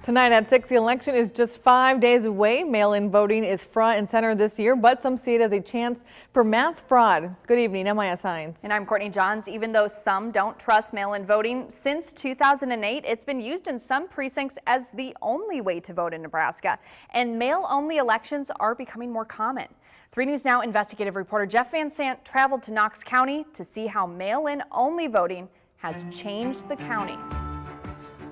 Tonight at 6, the election is just 5 days away. Mail-in voting is front and center this year, but some see it as a chance for mass fraud. Good evening, I'm Maya Sines. And I'm Courtney Johns. Even though some don't trust mail-in voting, since 2008, it's been used in some precincts as the only way to vote in Nebraska. And mail-only elections are becoming more common. 3 News Now investigative reporter Jeff Van Sant traveled to Knox County to see how mail-in only voting has changed the county.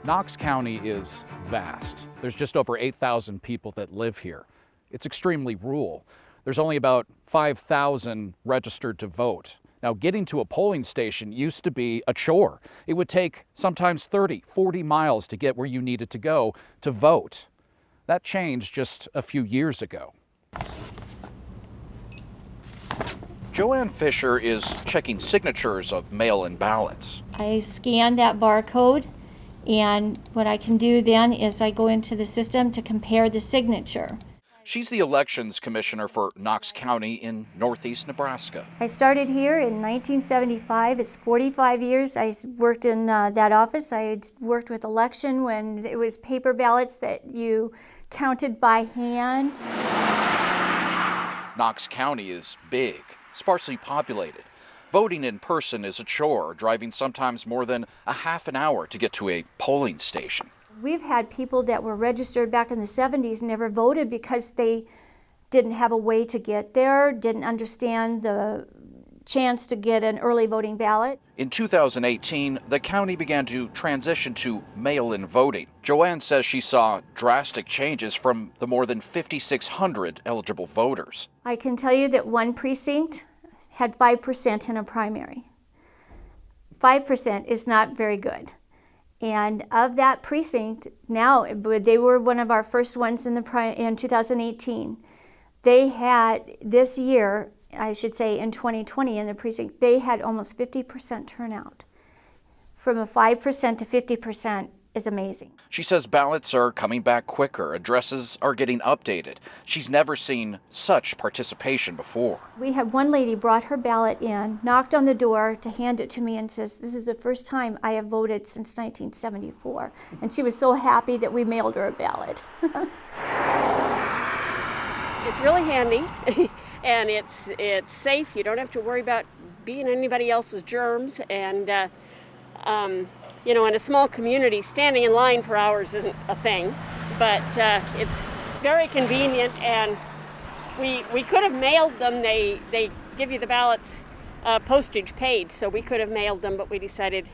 Knox County is vast. There's just over 8,000 people that live here. It's extremely rural. There's only about 5,000 registered to vote. Now, getting to a polling station used to be a chore. It would take sometimes 30, 40 miles to get where you needed to go to vote. That changed just a few years ago. Joanne Fisher is checking signatures of mail-in ballots. I scan that barcode, and what I can do then is I go into the system to compare the signature. She's the elections commissioner for Knox County in northeast Nebraska. I started here in 1975. It's 45 years. I worked in that office. I had worked with election when it was paper ballots that you counted by hand. Knox County is big, sparsely populated. Voting in person is a chore, driving sometimes more than a half an hour to get to a polling station. We've had people that were registered back in the 70s never voted because they didn't have a way to get there, didn't understand the chance to get an early voting ballot. In 2018, the county began to transition to mail-in voting. Joanne says she saw drastic changes from the more than 5,600 eligible voters. I can tell you that one precinct had 5% in a primary. 5% is not very good. And of that precinct, now they were one of our first ones in 2018. They had this year, I should say in 2020 in the precinct, they had almost 50% turnout. From a 5% to 50% is amazing. She says ballots are coming back quicker, addresses are getting updated. She's never seen such participation before. We had one lady brought her ballot in, knocked on the door to hand it to me and says, "This is the first time I have voted since 1974. And she was so happy that we mailed her a ballot. It's really handy and it's safe. You don't have to worry about being anybody else's germs, and you know, in a small community, standing in line for hours isn't a thing, but it's very convenient, and we could have mailed them. They give you the ballots postage paid, so we could have mailed them, but we decided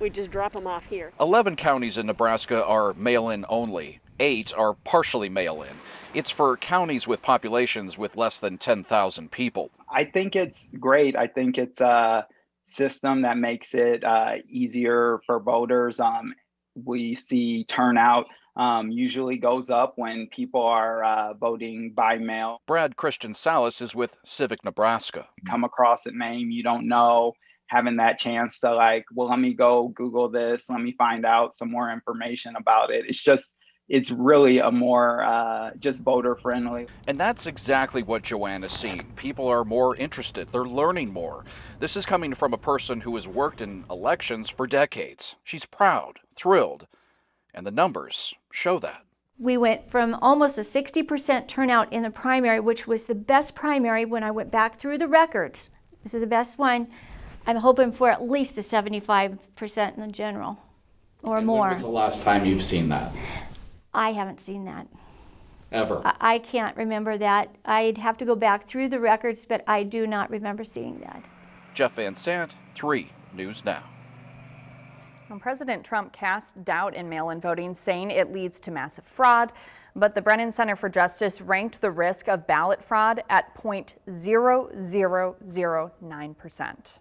we'd just drop them off here. 11 counties in Nebraska are mail-in only. 8 are partially mail-in. It's for counties with populations with less than 10,000 people. I think it's great. I think it's system that makes it easier for voters. We see turnout usually goes up when people are voting by mail. Brad Christian Salas is with Civic Nebraska. Come across a name you don't know, having that chance to well, let me go Google this, let me find out some more information about it. It's really a more just voter friendly. And that's exactly what Joanne is seeing. People are more interested. They're learning more. This is coming from a person who has worked in elections for decades. She's proud, thrilled, and the numbers show that. We went from almost a 60% turnout in the primary, which was the best primary when I went back through the records. This is the best one. I'm hoping for at least a 75% in the general or more. When was the last time you've seen that? I haven't seen that. Ever? I can't remember that. I'd have to go back through the records, but I do not remember seeing that. Jeff Van Sant, 3 News Now. Well, President Trump cast doubt in mail-in voting, saying it leads to massive fraud, but the Brennan Center for Justice ranked the risk of ballot fraud at 0.0009%.